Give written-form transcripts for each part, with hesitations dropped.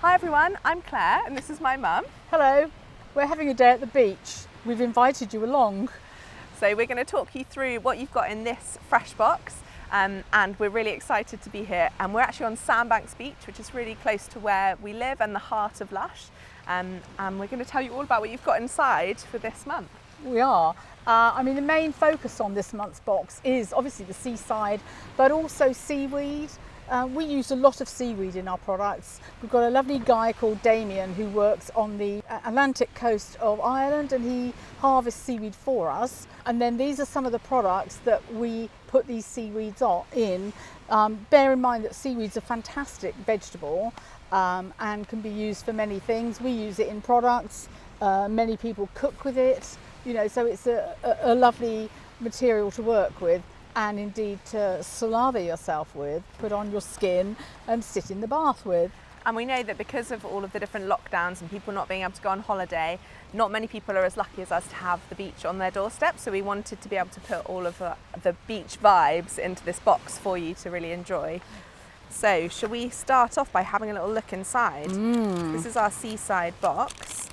Hi everyone, I'm Claire and this is my mum. Hello, we're having a day at the beach. We've invited you along. So we're going to talk you through what you've got in this fresh box and we're really excited to be here. And we're actually on Sandbanks Beach, which is really close to where we live and the heart of Lush. And we're going to tell you all about what you've got inside for this month. We are. The main focus on this month's box is obviously the seaside, but also seaweed. We use a lot of seaweed in our products. We've got a lovely guy called Damien who works on the Atlantic coast of Ireland, and he harvests seaweed for us. And then these are some of the products that we put these seaweeds in. Bear in mind that seaweed's a fantastic vegetable and can be used for many things. We use it in products. Many people cook with it, so it's a lovely material to work with. And indeed to slather yourself with, put on your skin and sit in the bath with. And we know that because of all of the different lockdowns and people not being able to go on holiday, not many people are as lucky as us to have the beach on their doorstep. So we wanted to be able to put all of the beach vibes into this box for you to really enjoy. So shall we start off by having a little look inside? This is our seaside box.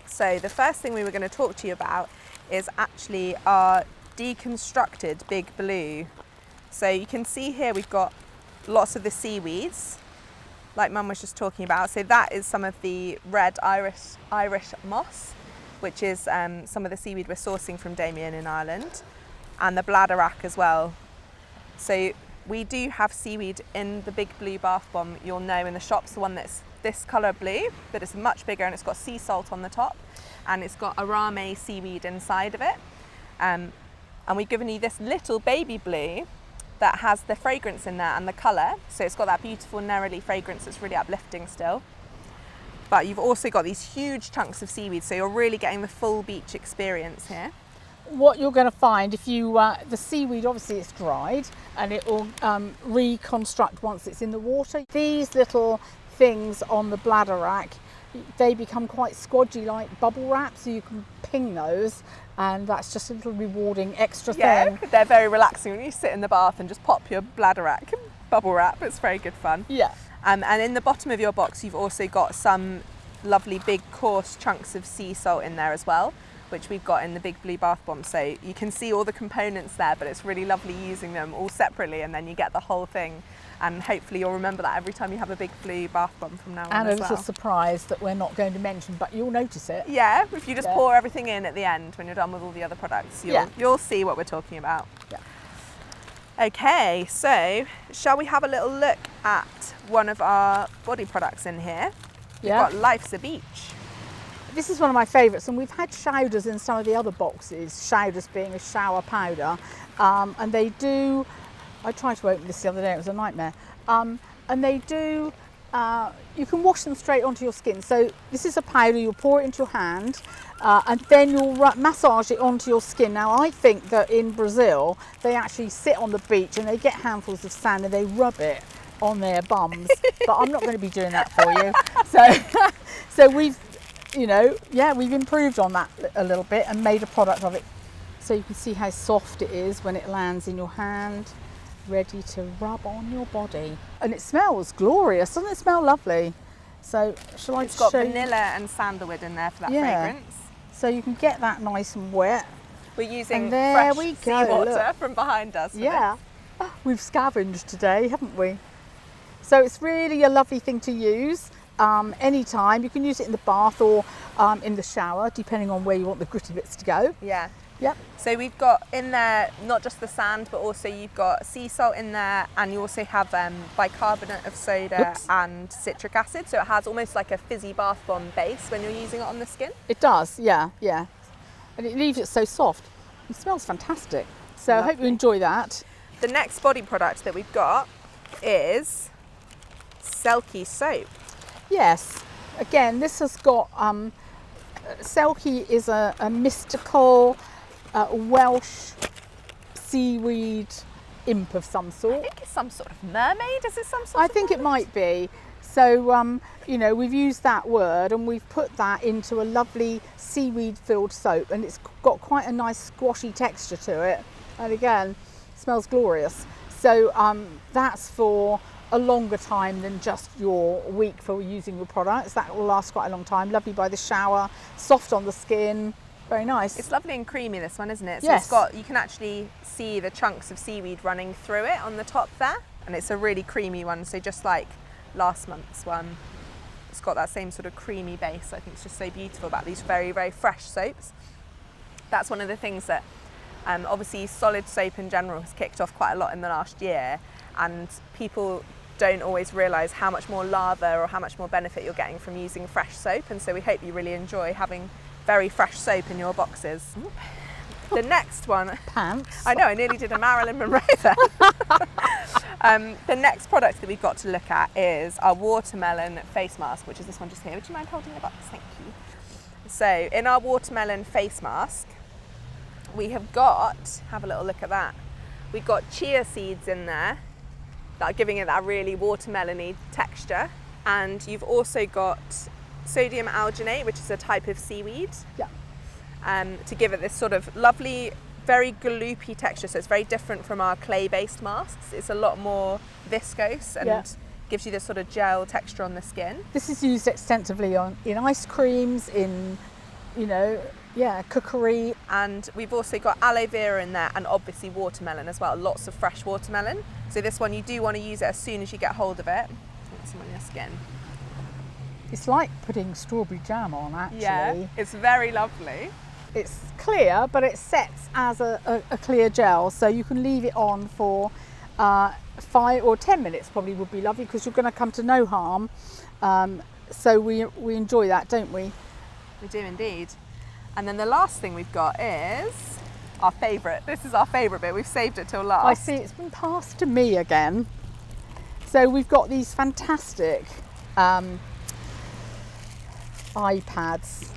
So the first thing we were going to talk to you about is actually our deconstructed Big Blue. So you can see here we've got lots of the seaweeds like Mum was just talking about. So that is some of the red Irish moss, which is some of the seaweed we're sourcing from Damien in Ireland, and the bladderwrack as well. So we do have seaweed in the Big Blue bath bomb. You'll know in the shops the one that's this colour blue, but it's much bigger and it's got sea salt on the top and it's got arame seaweed inside of it. And we've given you this little baby blue that has the fragrance in there and the colour. So it's got that beautiful neroli fragrance that's really uplifting still. But you've also got these huge chunks of seaweed, so you're really getting the full beach experience here. What you're going to find if you, the seaweed obviously it's dried and it will reconstruct once it's in the water. These little things on the bladderwrack, they become quite squodgy like bubble wrap, so you can ping those. And that's just a little rewarding extra thing. Yeah, they're very relaxing when you sit in the bath and just pop your bladderwrack bubble wrap. It's very good fun. Yeah. And in the bottom of your box, you've also got some lovely big coarse chunks of sea salt in there as well, which we've got in the Big Blue bath bomb. So you can see all the components there, but it's really lovely using them all separately, and then you get the whole thing. And hopefully you'll remember that every time you have a Big Blue bath bomb from now on and as well. And a little surprise that we're not going to mention, but you'll notice it. Yeah, if you just pour everything in at the end when you're done with all the other products, you'll see what we're talking about. Yeah. Okay, so shall we have a little look at one of our body products in here? We've got Life's a Beach. This is one of my favourites, and we've had Showders in some of the other boxes, Showders being a shower powder, and they do, I tried to open this the other day, it was a nightmare, and they do, you can wash them straight onto your skin. So this is a powder, you'll pour it into your hand, and then you'll massage it onto your skin. Now I think that in Brazil, they actually sit on the beach and they get handfuls of sand and they rub it on their bums, but I'm not going to be doing that for you. So we've, we've improved on that a little bit and made a product of it. So you can see how soft it is when it lands in your hand, ready to rub on your body. And it smells glorious, doesn't it smell lovely? So shall I It's got show you? vanilla and sandalwood in there for that fragrance. So you can get that nice and wet. We're using fresh seawater from behind us. Yeah, we've scavenged today, haven't we? So it's really a lovely thing to use anytime. You can use it in the bath or in the shower, depending on where you want the gritty bits to go. Yeah. Yep. So we've got in there not just the sand, but also you've got sea salt in there, and you also have bicarbonate of soda and citric acid. So it has almost like a fizzy bath bomb base when you're using it on the skin. It does, yeah. And it leaves it so soft. It smells fantastic. So I hope you enjoy that. The next body product that we've got is Selkie soap. Yes. Again, this has got Selkie is a mystical Welsh seaweed imp of some sort. I think it's some sort of mermaid. Is it some sort I of think mermaid? it might be. So, we've used that word and we've put that into a lovely seaweed-filled soap, and it's got quite a nice squashy texture to it. And again, it smells glorious. So that's for a longer time than just your week for using your products. That will last quite a long time. Lovely by the shower, soft on the skin, very nice. It's lovely and creamy, this one, isn't it? So Yes. it's got, you can actually see the chunks of seaweed running through it on the top there, and it's a really creamy one. So just like last month's one, it's got that same sort of creamy base. I think it's just so beautiful about these very, very fresh soaps. That's one of the things that obviously solid soap in general has kicked off quite a lot in the last year, and people don't always realise how much more lather or how much more benefit you're getting from using fresh soap, and so we hope you really enjoy having very fresh soap in your boxes. The next one, Pants. I know, I nearly did a Marilyn Monroe there. The next product that we've got to look at is our watermelon face mask, which is this one just here. Would you mind holding the box? Thank you. So in our watermelon face mask, we have got, have a little look at that, we've got chia seeds in there that are giving it that really watermelony texture, and you've also got sodium alginate, which is a type of seaweed, to give it this sort of lovely, very gloopy texture. So it's very different from our clay-based masks. It's a lot more viscose and gives you this sort of gel texture on the skin. This is used extensively in ice creams, in, cookery. And we've also got aloe vera in there, and obviously watermelon as well, lots of fresh watermelon. So this one, you do want to use it as soon as you get hold of it. Put some on your skin. It's like putting strawberry jam on, actually. Yeah, it's very lovely. It's clear, but it sets as a clear gel, so you can leave it on for 5 or 10 minutes probably would be lovely, because you're going to come to no harm. So we enjoy that, don't we? We do indeed. And then the last thing we've got is our favourite. This is our favourite bit. We've saved it till last. I see it's been passed to me again. So we've got these fantastic iPads.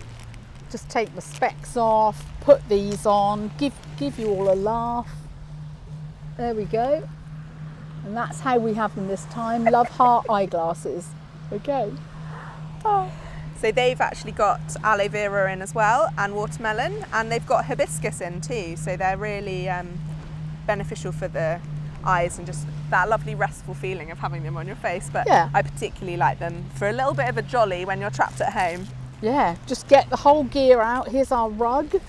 Just take the specs off, put these on, give you all a laugh. There we go. And that's how we have them this time. Love heart eyeglasses. Okay. Oh. So they've actually got aloe vera in as well, and watermelon, and they've got hibiscus in too. So they're really beneficial for the eyes and just that lovely restful feeling of having them on your face. But I particularly like them for a little bit of a jolly when you're trapped at home. Yeah, just get the whole gear out. Here's our rug,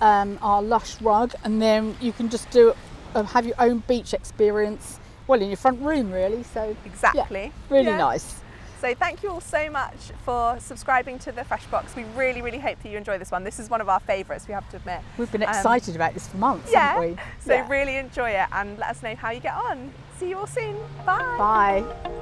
our Lush rug, and then you can just have your own beach experience, well, in your front room really. So exactly, really nice. So thank you all so much for subscribing to the Fresh Box. We really, really hope that you enjoy this one. This is one of our favourites, we have to admit. We've been excited about this for months, haven't we? So really enjoy it and let us know how you get on. See you all soon. Bye. Bye.